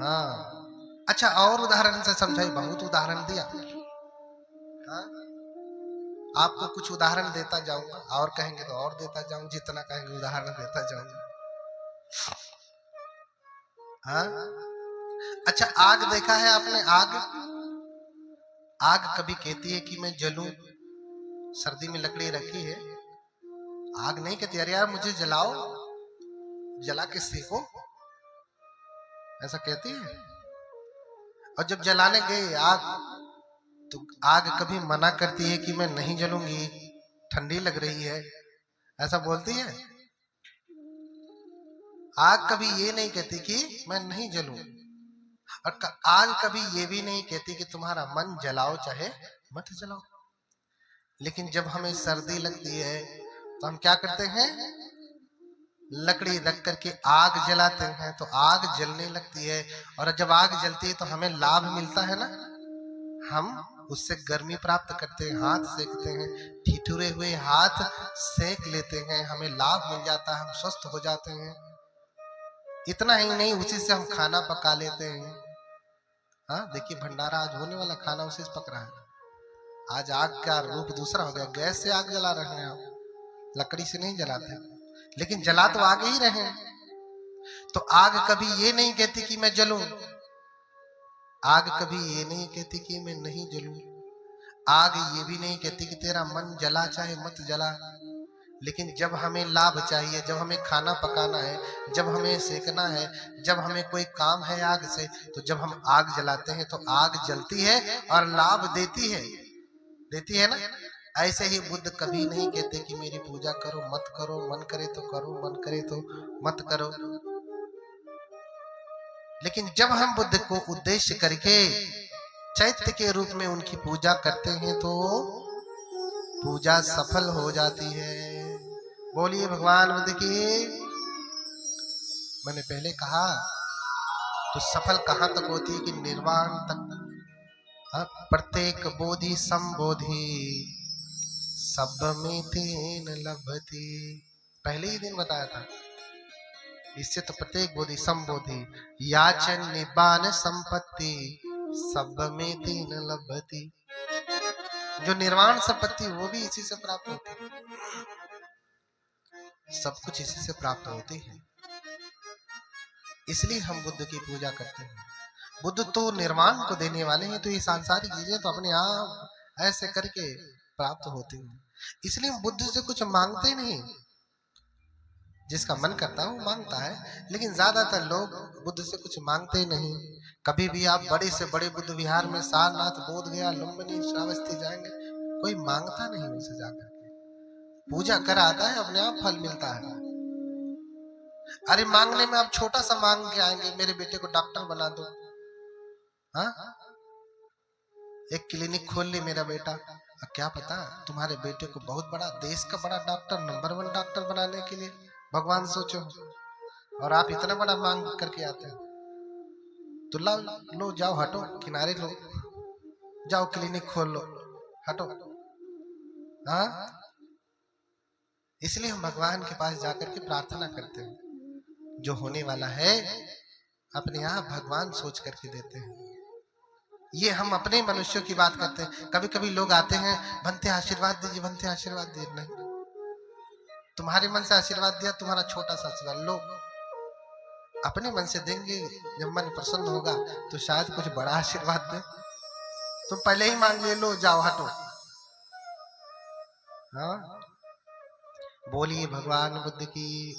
हाँ, अच्छा और उदाहरण से समझाई, बहुत उदाहरण दिया। हाँ, आपको कुछ उदाहरण देता जाऊंगा, और कहेंगे तो और देता जाऊंगा, जितना कहेंगे उदाहरण देता जाऊंगा। हाँ, अच्छा आग देखा है आपने? आग, आग कभी कहती है कि मैं जलूं? सर्दी में लकड़ी रखी है, आग नहीं कहती अरे यार मुझे जलाओ, जला के सेको, ऐसा कहती है? और जब जलाने गए आग, तो आग कभी मना करती है कि मैं नहीं जलूंगी, ठंडी लग रही है, ऐसा बोलती है? आग कभी ये नहीं कहती कि मैं नहीं जलूं, और आग कभी ये भी नहीं कहती कि तुम्हारा मन जलाओ चाहे मत जलाओ। लेकिन जब हमें सर्दी लगती है तो हम क्या करते हैं? लकड़ी रख करके आग जलाते हैं, तो आग जलने लगती है, और जब आग जलती है तो हमें लाभ मिलता है ना, हम उससे गर्मी प्राप्त करते हैं, हाथ सेकते हैं, ठिठुरे हुए हाथ सेक लेते हैं, हमें लाभ मिल जाता है, हम स्वस्थ हो जाते हैं। इतना ही नहीं, उसी से हम खाना पका लेते हैं। हाँ देखिए, भंडारा आज होने वाला, खाना उसी से पक रहा है। आज आग का रूप दूसरा हो गया, गैस से आग जला रहे हैं आप, लकड़ी से नहीं जलाते, लेकिन जला तो आग ही रहे हैं। तो आग कभी ये नहीं कहती कि मैं जलूं, आग कभी ये नहीं कहती कि मैं नहीं जलूं, आग ये भी नहीं कहती कि तेरा मन जला चाहे मत जला। लेकिन जब हमें लाभ चाहिए, जब हमें खाना पकाना है, जब हमें सेकना है, जब हमें कोई काम है आग से, तो जब हम आग जलाते हैं तो आग जलती है और लाभ देती है, देती है ना। ऐसे ही बुद्ध कभी नहीं कहते कि मेरी पूजा करो मत करो, मन करे तो करो, मन करे तो मत करो। लेकिन जब हम बुद्ध को उद्देश्य करके चैत्य के रूप में उनकी पूजा करते हैं तो पूजा सफल हो जाती है। बोलिए भगवान बुद्ध की। मैंने पहले कहा तो सफल कहां तक होती है कि निर्वाण तक। प्रत्येक बोधि संबोधि सब में तेन लभती, पहले ही दिन बताया था। इससे तो प्रत्येक बोधि संबोधि याचन निबान संपत्ति सब में तेन लभती, जो निर्वाण संपत्ति वो भी इसी से प्राप्त होती है, सब कुछ इसी से प्राप्त होती है। इसलिए हम बुद्ध की पूजा करते हैं। बुद्ध तो निर्वाण को देने वाले हैं, तो ये सांसारिक चीजें तो अपने आप ऐसे करके प्राप्त होती हैं। इसलिए हम बुद्ध से कुछ मांगते नहीं, जिसका मन करता है वो मांगता है, लेकिन ज्यादातर लोग बुद्ध से कुछ मांगते नहीं। कभी भी आप बड़े से बड़े बुद्ध विहार में सारनाथ, बोध गया, लुम्बिनी, श्रावस्ती जाएंगे, कोई मांगता नहीं उनसे जाकर के, पूजा कर आता है, अपने आप फल मिलता है। अरे मांगने में आप छोटा सा मांग के आएंगे, मेरे बेटे को डॉक्टर बना दो, हाँ एक क्लिनिक खोल ले मेरा बेटा, क्या पता तुम्हारे बेटे को बहुत बड़ा, देश का बड़ा डॉक्टर, नंबर 1 डॉक्टर बनाने के लिए भगवान सोचो, और आप इतना बड़ा मांग करके आते हैं। तो लो जाओ, हटो किनारे, लो जाओ क्लिनिक खोल लो, हटो। हाँ, इसलिए हम भगवान के पास जाकर के प्रार्थना करते हैं, जो होने वाला है अपने आप भगवान सोच करके देते हैं। ये हम अपने मनुष्यों की बात करते हैं। कभी कभी लोग आते हैं, बनते आशीर्वाद दीजिए, बनते आशीर्वाद दीजिए, नहीं, तुम्हारे मन से आशीर्वाद दिया, तुम्हारा छोटा सा आशीर्वाद लो, अपने मन से देंगे, जब मन प्रसन्न होगा तो शायद कुछ बड़ा आशीर्वाद दे। तुम पहले ही मांग ले, लो जाओ हटो। हाँ, बोलिए भगवान बुद्ध की।